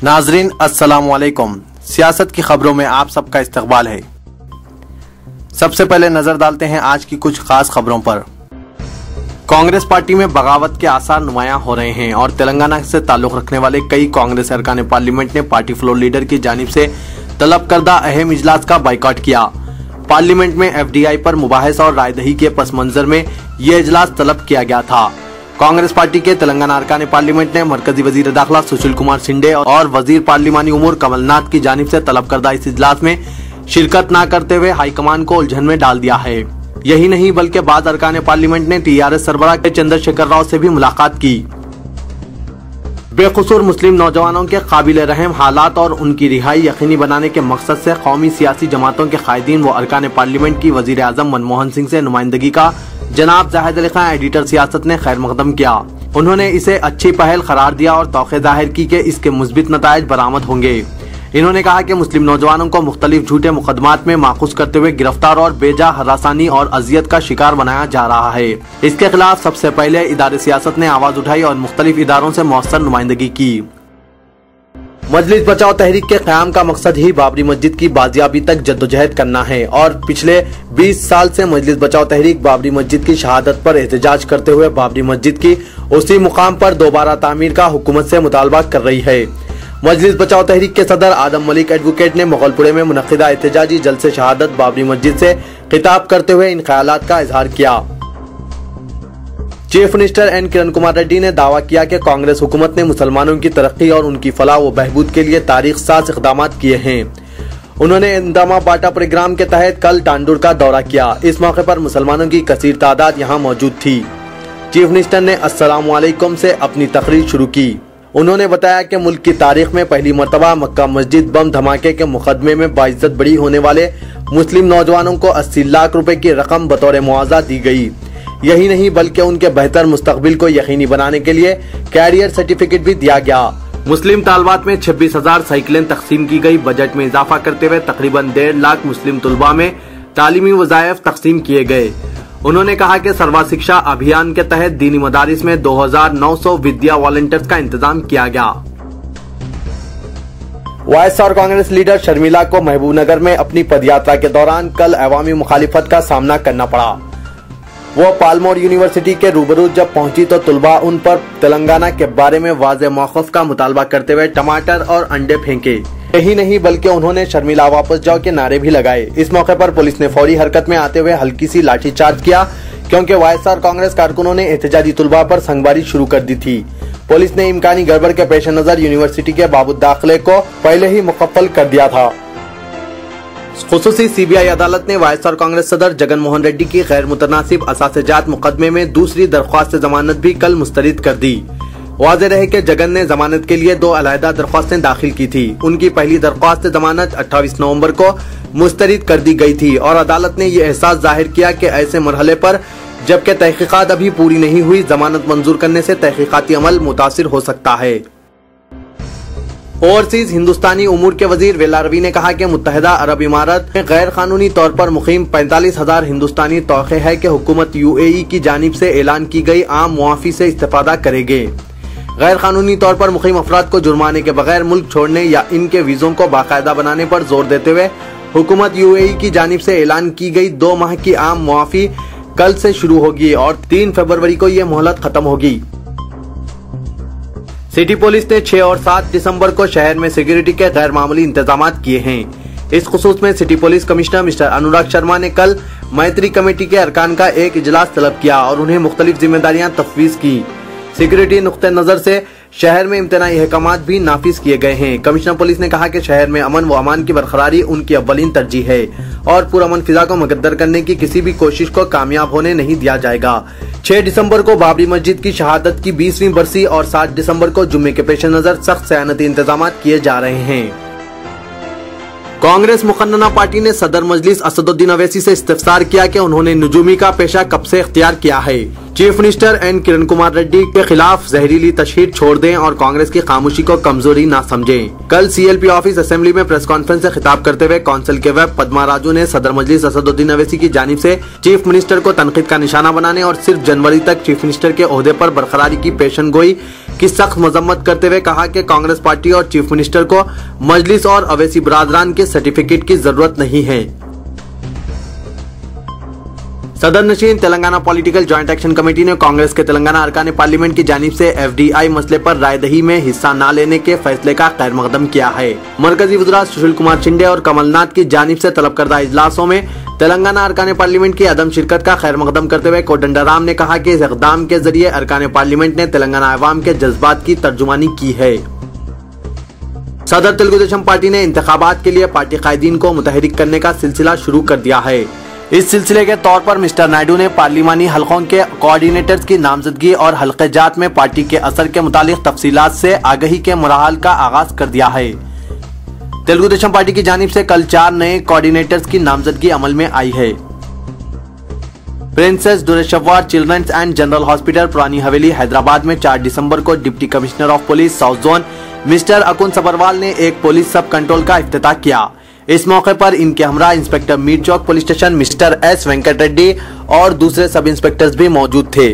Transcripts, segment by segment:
नाजरीन अस्सलाम वालेकुम। सियासत की खबरों में आप सबका इस्तकबाल है। सबसे पहले नजर डालते हैं आज की कुछ खास खबरों पर। कांग्रेस पार्टी में बगावत के आसार नुमायां हो रहे हैं और तेलंगाना से ताल्लुक रखने वाले कई कांग्रेस अरकान पार्लियामेंट ने पार्टी फ्लोर लीडर की जानिब से तलब करदा अहम इजलास का बाइकआउट किया। पार्लियामेंट में एफडीआई पर मुबाहिस और रायदही के पस मंजर में यह इजलास तलब किया गया था। कांग्रेस पार्टी के तेलंगाना अरकान पार्लियामेंट ने मरकजी वजीर दाखिला सुशील कुमार शिंदे और वजीर पार्लिमानी उमूर कमलनाथ की जानिब से तलब करदा इस इजलास में शिरकत न करते हुए हाईकमान को उलझन में डाल दिया है। यही नहीं बल्कि बाद अरकान पार्लियामेंट ने टीआरएस सरबराह के चंद्रशेखर राव से भी मुलाकात की। बेकसूर मुस्लिम नौजवानों के काबिल रहम हालात और उनकी रिहाई यकीनी बनाने के मकसद से कौमी सियासी जमातों के कायदीन व अरकान पार्लियामेंट की वजीर आजम मनमोहन सिंह से नुमाइंदगी का जनाब जाहिद अली खान एडिटर सियासत ने खैर मकदम किया। उन्होंने इसे अच्छी पहल करार दिया और तौक़े जाहिर की कि इसके मुस्बित नताइज बरामद होंगे। इन्होंने कहा कि मुस्लिम नौजवानों को मुख्तलिफ झूठे मुकदमात में माखूज करते हुए गिरफ्तार और बेजा हरासानी और अजियत का शिकार बनाया जा रहा है। इसके खिलाफ सबसे पहले इदारे सियासत ने आवाज उठाई और मुख्तलिफ इदारों से मौसर नुमाइंदगी की। मजलिस बचाओ तहरीक के क़याम का मकसद ही बाबरी मस्जिद की बाजियाबी तक जद्दोजहद करना है और पिछले 20 साल से मजलिस बचाओ तहरीक बाबरी मस्जिद की शहादत पर एहतजाज करते हुए बाबरी मस्जिद की उसी मुकाम पर दोबारा तामीर का हुकूमत से मुतालबा कर रही है। मजलिस बचाओ तहरीक के सदर आदम मलिक एडवोकेट ने मुगलपुरे में मुनक्किदा एहतजाजी जलसे शहादत बाबरी मस्जिद से खिताब करते हुए इन ख्यालात का इजहार किया। Chief minister N Kiran Kumar Reddy ने दावा किया कि कांग्रेस हुकूमत ने मुसलमानों की तरक्की और उनकी फलाह व बहबूद के लिए तारीख साज इक़दाम किए हैं। उन्होंने इंदामा बाटा प्रोग्राम के तहत कल टांडुर का दौरा किया। इस मौके पर मुसलमानों की कसीर तादाद यहाँ मौजूद थी। चीफ मिनिस्टर ने अस्सलाम वालेकुम से अपनी तकरीर शुरू की। उन्होंने बताया कि मुल्क की तारीख में पहली मरतबा मक्का मस्जिद बम धमाके के मुकदमे में बाइज्जत बरी होने वाले मुस्लिम नौजवानों को 80 लाख रुपए की रकम बतौर मुआवजा दी गई। यही नहीं बल्कि उनके बेहतर मुस्तकबिल को यकीनी बनाने के लिए कैरियर सर्टिफिकेट भी दिया गया। मुस्लिम तालबात में 26,000 साइकिलें तकसीम की गई। बजट में इजाफा करते हुए तकरीबन 1.5 लाख मुस्लिम तुलबा में तालीमी वज़ाइफ तकसीम किए गए। उन्होंने कहा कि सर्वा शिक्षा अभियान के तहत दीनी मदारिस में 2,900 विद्या वॉलंटियर्स का इंतजाम किया गया। वाईएसआर कांग्रेस लीडर शर्मिला को महबूबनगर में अपनी पदयात्रा के दौरान कल अवामी मुखालिफत का सामना करना पड़ा। वो पालमोर यूनिवर्सिटी के रूबरू जब पहुंची तो तुलबा उन पर तेलंगाना के बारे में वाज़े मौक़िफ़ का मुतालबा करते हुए टमाटर और अंडे फेंके। यही नहीं बल्कि उन्होंने शर्मिला वापस जाओ के नारे भी लगाए। इस मौके पर पुलिस ने फौरी हरकत में आते हुए हल्की सी लाठीचार्ज किया क्योंकि वाईएसआर कांग्रेस कारकुनों ने एहतजाजी तुलबा पर संगबारी शुरू कर दी थी। पुलिस ने इम्कानी गड़बड़ के पेश नजर यूनिवर्सिटी के बाबू दाखिले को पहले ही मुकफ्फल कर दिया था। खुसूसी सीबीआई अदालत ने वाईएसआर कांग्रेस सदर जगन मोहन रेड्डी की गैर मुतनासिब असासे-जात मुकदमे में दूसरी दरख्वास्त जमानत भी कल मुस्तरद कर दी। वाज़ेह रहे कि जगन ने जमानत के लिए 2 अलहदा दरख्वास्तें दाखिल की थी। उनकी पहली दरख्वास्त जमानत 28 नवंबर को मुस्तरद कर दी गई थी और अदालत ने ये एहसास जाहिर किया कि ऐसे मरहले पर जबकि तहकीकात अभी पूरी नहीं हुई, जमानत मंजूर करने से तहकीकाती अमल मुतासिर हो सकता है। ओवरसीज हिंदुस्तानी उमूर के वजीर वेला रवि ने कहा कि मुत्तहिदा अरब इमारत में गैर कानूनी तौर पर मुकीम 45,000 हिंदुस्तानी तौक़े है कि हुकूमत यूएई की जानिब से ऐलान की गई आम मुआफ़ी से इस्तेफादा करेंगे। गैर कानूनी तौर पर मुकीम अफराद को जुर्माने के बगैर मुल्क छोड़ने या इनके वीज़ों को बाकायदा बनाने पर जोर देते हुए हुकूमत यूएई की जानिब से ऐलान की गई 2 माह की आम मुआफ़ी कल से शुरू होगी और 3 फरवरी को ये मोहलत खत्म होगी। सिटी पुलिस ने 6 और 7 दिसंबर को शहर में सिक्योरिटी के गैर मामूली इंतजाम किए हैं। इस खुसूस में city police commissioner mister Anurag Sharma ने कल मैत्री कमेटी के अरकान का एक इजलास तलब किया और उन्हें मुख्तलिफ जिम्मेदारियां तफवीज़ की। सिक्योरिटी नुक्ते नजर से शहर में इम्तनाई अहकामात भी नाफिज किए गए हैं। कमिश्नर पुलिस ने कहा कि शहर में अमन व अमान की बरकरारी उनकी अव्वलीन तरजीह है और पुरअमन फिजा को मुकद्दर करने की किसी भी कोशिश को कामयाब होने नहीं दिया जाएगा। 6 दिसंबर को बाबरी मस्जिद की शहादत की 20वीं बरसी और 7 दिसंबर को जुम्मे के पेश नजर सख्त सयानती इंतजाम किए जा रहे हैं। कांग्रेस मुकन्नना पार्टी ने सदर मजलिस असदुद्दीन अवैसी से इस्तफसार किया कि उन्होंने नजूमी का पेशा कब से इख्तियार किया है। Chief minister N Kiran Kumar Reddy के खिलाफ जहरीली तशहीर छोड़ दें और कांग्रेस की खामोशी को कमजोरी ना समझें। कल सीएलपी ऑफिस असेंबली में प्रेस कॉन्फ्रेंस से खिताब करते हुए कौंसिल के वेब पद्मा राजू ने सदर मजलिस असदुद्दीन अवैसी की जानिब से चीफ मिनिस्टर को तनकीद का निशाना बनाने और सिर्फ जनवरी तक चीफ मिनिस्टर के ओहदे पर बरकरारी की पेशनगोई की सख्त मजम्मत करते हुए कहा कि कांग्रेस पार्टी और चीफ मिनिस्टर को मजलिस और अवैसी बरादरान के सर्टिफिकेट की जरूरत नहीं है। सदर नशीन Telangana political joint action committee ने कांग्रेस के तेलंगाना अरकान पार्लियामेंट की जानिब से एफडीआई मसले पर रायदही में हिस्सा न लेने के फैसले का खैर मकदम किया है। मरकजी वज़ीर सुशील कुमार शिंदे और कमलनाथ की जानिब से तलब करदा इजलासों में तेलंगाना अरकान पार्लियामेंट की अदम शिरकत का खैर मकदम करते हुए कोदंडराम ने कहा कि इस इक़दाम के जरिए अरकान पार्लियामेंट ने तेलंगाना अवाम के जज्बात की तर्जुमानी की है। सदर तेलुगु देशम पार्टी ने इंतखाबात के लिए पार्टी कायदीन को मुतहरिक करने का सिलसिला शुरू कर दिया है। इस सिलसिले के तौर पर मिस्टर नायडू ने पार्लिमानी हलकों के कोऑर्डिनेटर्स की नामजदगी और हल्के जात में पार्टी के असर के मुतालिक तफसीलात से आगाही के मराहल का आगाज कर दिया है। तेलुगु देशम पार्टी की जानिब से कल 4 नए कोऑर्डिनेटर्स की नामजदगी अमल में आई है। Princess Durreshwar children's and general hospital Purani Haveli Hyderabad में 4 दिसंबर को deputy commissioner of police south zone mister Akun Sabharwal ने एक पुलिस सब कंट्रोल का इफ्तिताह किया। इस मौके पर इनके हमरा inspector Mir Chowk police station mister S Venkat Reddy और दूसरे सब इंस्पेक्टर्स भी मौजूद थे।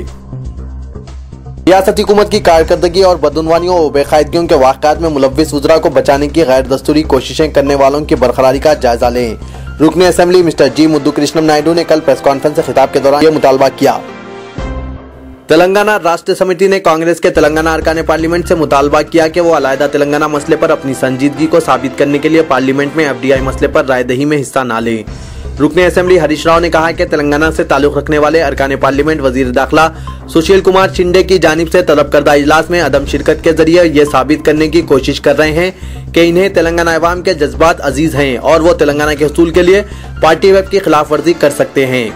रियासती हुकूमत की कारकर्दगी और बदउनवानियों और बेकायदगियों के वाक़यात में मुलव्विस वज़रा को बचाने की गैर दस्तूरी कोशिशें करने वालों की बरकरारी का जायजा लें। रुकने असेंबली मिस्टर जी मुद्दू कृष्णम नायडू ने कल प्रेस कॉन्फ्रेंस से खिताब के दौरान ये मुतालबा किया। तेलंगाना राष्ट्र समिति ने कांग्रेस के तेलंगाना अरकान पार्लियामेंट से मुतालबा किया कि वो अलहदा तेलंगाना मसले पर अपनी संजीदगी को साबित करने के लिए पार्लियामेंट में एफडीआई मसले पर रायदही में हिस्सा न लें। रुकने असेंबली हरीश राव ने कहा कि तेलंगाना से ताल्लुक रखने वाले अरकान पार्लियामेंट वजीर दाखिला सुशील कुमार शिंदे की जानिब से तलब करदा इजलास में अदम शिरकत के जरिए ये साबित करने की कोशिश कर रहे हैं कि इन्हें तेलंगाना अवाम के जज्बात अजीज हैं और वो तेलंगाना के हसूल के लिए पार्टी वेब की खिलाफ वर्जी कर सकते हैं।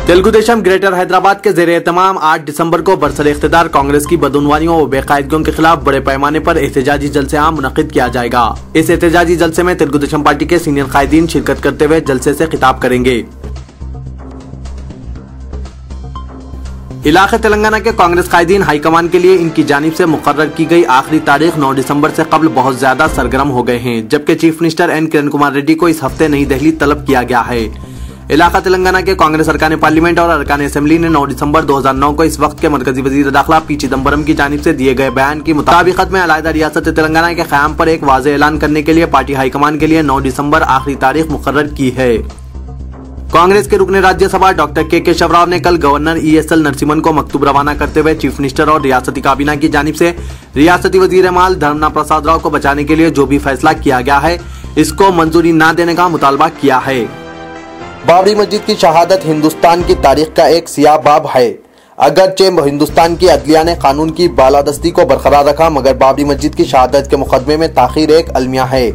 तेलुगु देशम ग्रेटर हैदराबाद के ज़ेरे एहतमाम 8 दिसंबर को बरसर इख्तिदार कांग्रेस की बदउनवानियों और बेकायदगियों के खिलाफ बड़े पैमाने पर एहतजाजी जलसे आम मुनक़िद किया जाएगा। इस एहतजाजी जलसे में तेलुगु देशम पार्टी के सीनियर कायदीन शिरकत करते हुए जलसे से खिताब करेंगे। इलाके तेलंगाना के कांग्रेस कायदीन हाईकमान के लिए इनकी जानिब से मुकर्रर की गई आखिरी तारीख 9 दिसंबर से कबल बहुत ज्यादा सरगर्म हो गए हैं, जबकि chief minister N Kiran Kumar Reddy को इस हफ्ते नई दिल्ली तलब किया गया है। इलाका तेलंगाना के कांग्रेस अरकान पार्लियामेंट और अरकान असेंबली ने 9 दिसंबर 2009 को इस वक्त के मरकजी वजीर दाखिला पी चिदम्बरम की जानिब से दिए गए बयान की मुताबिकत में अलहदा रियासत तेलंगाना के क़याम पर एक वाज़ेह ऐलान करने के लिए पार्टी हाईकमान के लिए 9 दिसंबर आखिरी तारीख मुकर्रर की है। कांग्रेस के रुकने राज्यसभा डॉक्टर के शवराव ने कल गवर्नर ESL नरसिम्हन को मकतूब रवाना करते हुए चीफ मिनिस्टर और रियासती काबीना की जानिब से रियासती वजीर माल धर्मना प्रसाद राव को बचाने के लिए जो भी फैसला किया गया है इसको मंजूरी न देने का मुतालबा किया है। बाबरी मस्जिद की शहादत हिंदुस्तान की तारीख का एक सियाह बाब है। अगरचे हिंदुस्तान की अदलिया ने कानून की बालादस्ती को बरकरार रखा, मगर बाबरी मस्जिद की शहादत के मुकदमे में ताखीर एक अलमिया है।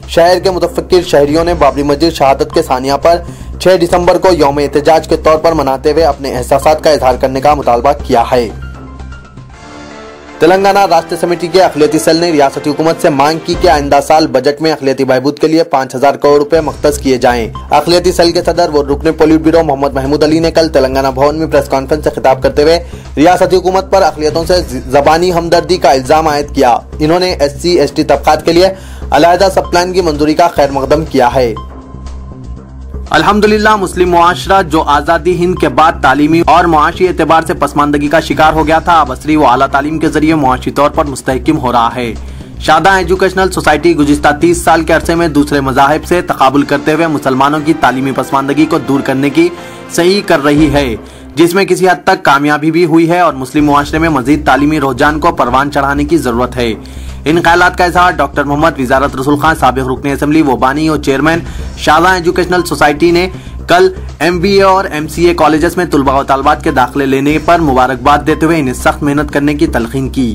शहर के मुतफक्किर शहरियों ने बाबरी मस्जिद शहादत के सानिया पर 6 दिसंबर को यौम एहतजाज के तौर पर मनाते हुए अपने एहसासात का इजहार करने का मुतालबा किया है। तेलंगाना राष्ट्र समिति के अखिलती सेल ने रियासती हुकूमत से मांग की कि आइंदा साल बजट में अखिलती बहबूद के लिए 5000 करोड़ रुपए मख्तस किए जाएं। अखिलती सेल के सदर व रुकने पोलिट ब्यूरो मोहम्मद महमूद अली ने कल तेलंगाना भवन में प्रेस कॉन्फ्रेंस से खिताब करते हुए रियासती हुकूमत पर अखिलियतों से ज़बानी हमदर्दी का इल्जाम आयद किया। इन्होंने SC/ST तबकात के लिए अलहदा सब प्लान की मंजूरी का खैर मकदम किया है। अल्हम्दुलिल्लाह मुस्लिम मुआशरा जो आज़ादी हिंद के बाद तालीमी और मुआशी एतबार से पसमानदगी का शिकार हो गया था, अब असरी व आला तालीम के जरिए मुआशी तौर पर मुस्तहकिम हो रहा है। शादा एजुकेशनल सोसाइटी गुज़िश्ता 30 साल के अरसे में दूसरे मज़ाहिब से तकाबुल करते हुए मुसलमानों की तालीमी पसमानदगी को दूर करने की सही कर रही है, जिसमें किसी हद तक कामयाबी भी हुई है और मुस्लिम मुआशरे में मजीद तालीमी रुझान को परवान चढ़ाने की जरूरत है। इन ख्यालात का इजहार डॉक्टर मोहम्मद विजारत रसूल खान साबिक रुकने असेंबली व बानी और चेयरमैन शादा एजुकेशनल सोसाइटी ने कल MBA और MCA कॉलेजेस में तुलबा व तालबात के दाखिले लेने पर मुबारकबाद देते हुए इन्हें सख्त मेहनत करने की तलकीन की।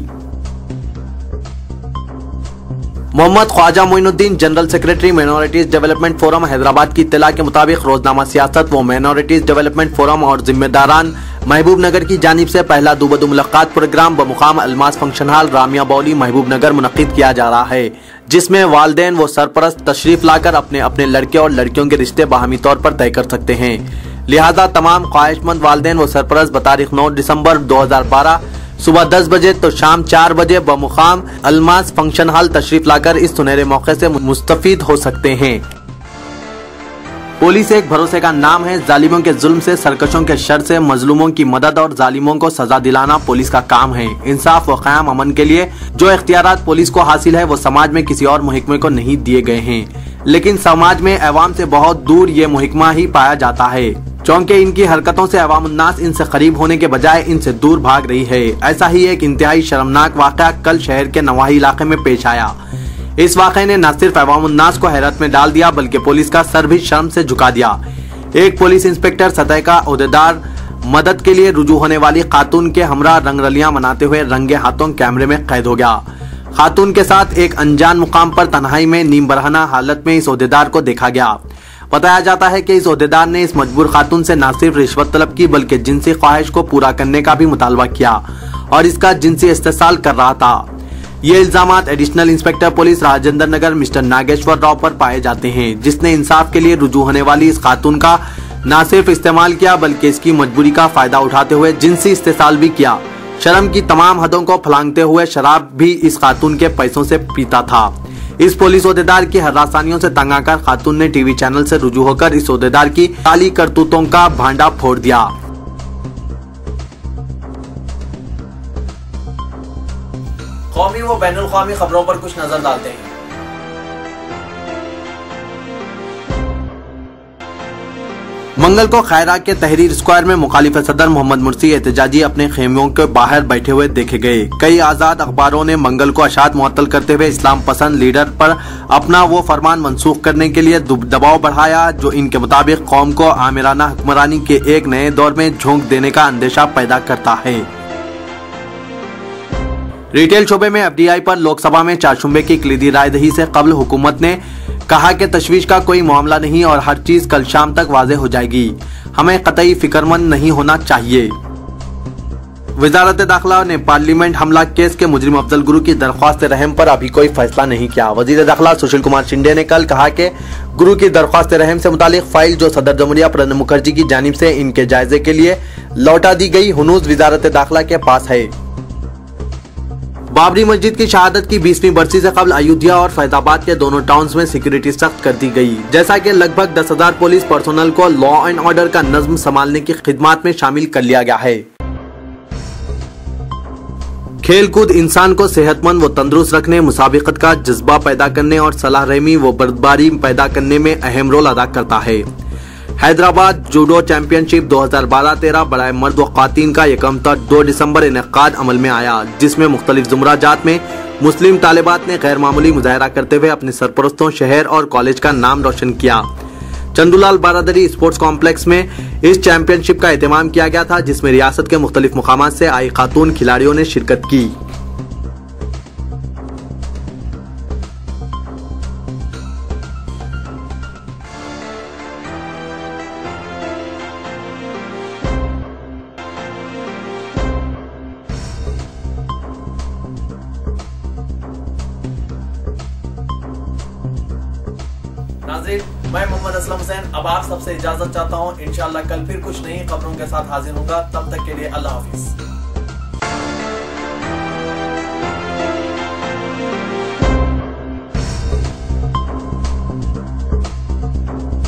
Mohammad Khwaja Moinuddin general secretary minorities development forum Hyderabad की इत्तला के मुताबिक रोजनामा सियासत व माइनॉरिटीज डेवलपमेंट फोरम और जिम्मेदारान महबूब नगर की जानिब से पहला दूबदू मुलाकात प्रोग्राम बमुकाम अलमास फंक्शन हॉल रामिया बौली महबूब नगर मुनक्किद किया जा रहा है, जिसमें वालिदैन व सरपरस्त तशरीफ लाकर अपने अपने लड़के और लड़कियों के रिश्ते बाहमी तौर पर तय कर सकते हैं। लिहाजा तमाम ख्वाहिशमंद वालिदैन व सरपरस्त बतारीख 9 दिसंबर 2012 सुबह 10 बजे तो शाम 4 बजे बमुकाम अलमास फंक्शन हॉल तशरीफ लाकर इस सुनहरे मौके से मुस्तफीद हो सकते हैं। पुलिस एक भरोसे का नाम है। जालिमों के जुल्म से, सरकशों के शर से मजलूमों की मदद और जालिमों को सजा दिलाना पुलिस का काम है। इंसाफ व क़याम अमन के लिए जो इख्तियारात पुलिस को हासिल है वो समाज में किसी और मुहिकमे को नहीं दिए गए हैं, लेकिन समाज में अवाम से बहुत दूर ये मुहिकमा ही पाया जाता है, चूँकि इनकी हरकतों से अवामुन्नास इनसे करीब होने के बजाय इनसे दूर भाग रही है। ऐसा ही एक इंतहाई शर्मनाक वाक़या कल शहर के नवाही इलाके में पेश आया। इस वाक़े ने न सिर्फ अवामुन्नास को हैरत में डाल दिया बल्कि पुलिस का सर भी शर्म से झुका दिया। एक पुलिस इंस्पेक्टर सतह का ओहदेदार मदद के लिए रुजू होने वाली खातून के हमरा रंगरलियां मनाते हुए रंगे हाथों कैमरे में कैद हो गया। खातून के साथ एक अनजान मुकाम पर तन्हाई में नीम बरहना हालत में इस ओहदेदार को देखा गया। बताया जाता है कि इस ओहदेदार ने इस मजबूर खातून से न सिर्फ रिश्वत तलब की बल्कि जिनसी ख्वाहिश को पूरा करने का भी मुतालबा किया और इसका जिनसी इस्तेसाल कर रहा था। ये इल्जामात additional inspector police Rajendra Nagar mister Nageshwar Rao पर पाए जाते हैं, जिसने इंसाफ के लिए रुजू होने वाली इस खातून का न सिर्फ इस्तेमाल किया बल्कि इसकी मजबूरी का फायदा उठाते हुए जिनसी इस्तेसाल भी किया। शर्म की तमाम हदों को फलांगते हुए शराब भी इस खातून के पैसों से पीता था। इस पुलिस ओहदेदार की हर्रासानियों से तंग आकर खातून ने टीवी चैनल से रुजू होकर इस ओहदेदार की काली करतूतों का भांडा फोड़ दिया। कौमी व बैनुल क़ौमी खबरों पर कुछ नजर डालते हैं। मंगल को खैरा के तहरीर स्क्वायर में मुखालिफ सदर मोहम्मद मुर्सी एहतजाजी अपने खेमों के बाहर बैठे हुए देखे गए। कई आजाद अखबारों ने मंगल को अशात मुअत्तल करते हुए इस्लाम पसंद लीडर पर अपना वो फरमान मनसूख करने के लिए दबाव बढ़ाया जो इनके मुताबिक कौम को आमिराना हुक्मरानी के एक नए दौर में झोंक देने का अंदेशा पैदा करता है। रिटेल शोबे में एफडीआई पर लोकसभा में चारशुम्बे की कलीदी राय दही से कबल हुकूमत ने कहा कि तशवीश का कोई मामला नहीं और हर चीज कल शाम तक वाज़े हो जाएगी। हमें कतई फिक्रमंद नहीं होना चाहिए। वजारत दाखिला ने पार्लियामेंट हमला केस के मुजरिम अफजल गुरु की दरख्वास्त रहम पर अभी कोई फैसला नहीं किया। वजीर दाखिला सुशील कुमार शिंदे ने कल कहा कि गुरु की दरख्वास्त रहम से मुतालिक फाइल जो सदर जमहूरिया प्रणब मुखर्जी की जानिब से इनके जायजे के लिए लौटा दी गई हुनूज वजारत दाखिला के पास है। बाबरी मस्जिद की शहादत की 20वीं बरसी से कबल अयोध्या और फैजाबाद के दोनों टाउन्स में सिक्योरिटी सख्त कर दी गई, जैसा कि लगभग 10,000 पुलिस पर्सोनल को लॉ एंड ऑर्डर का नज्म संभालने की खिदमत में शामिल कर लिया गया है। खेल कूद इंसान को सेहतमंद व तंदुरुस्त रखने, मुसाबिकत का जज्बा पैदा करने और सलाह रहमी व बर्दबारी पैदा करने में अहम रोल अदा करता है। हैदराबाद जूडो चैंपियनशिप 2012-13 बड़ाए मर्द व ख़वातीन का यकम था 2 दिसंबर इनेकाद अमल में आया, जिसमें मुख्तलिफ जुमरा जात में मुस्लिम तालिबात ने गैर मामूली मुजाहरा करते हुए अपने सरपरस्तों, शहर और कॉलेज का नाम रोशन किया। चंदूलाल बारादरी स्पोर्ट्स कॉम्प्लेक्स में इस चैंपियनशिप का एहतमाम किया गया था, जिसमें रियासत के मुख्तलिफ मुकामात से आई खातून खिलाड़ियों ने शिरकत की। नाज़रीन, मैं मोहम्मद असलम हुसैन अब आप सबसे इजाजत चाहता हूँ। इंशाअल्लाह कल फिर कुछ नई खबरों के साथ हाजिर होऊंगा। तब तक के लिए अल्लाह हाफिज।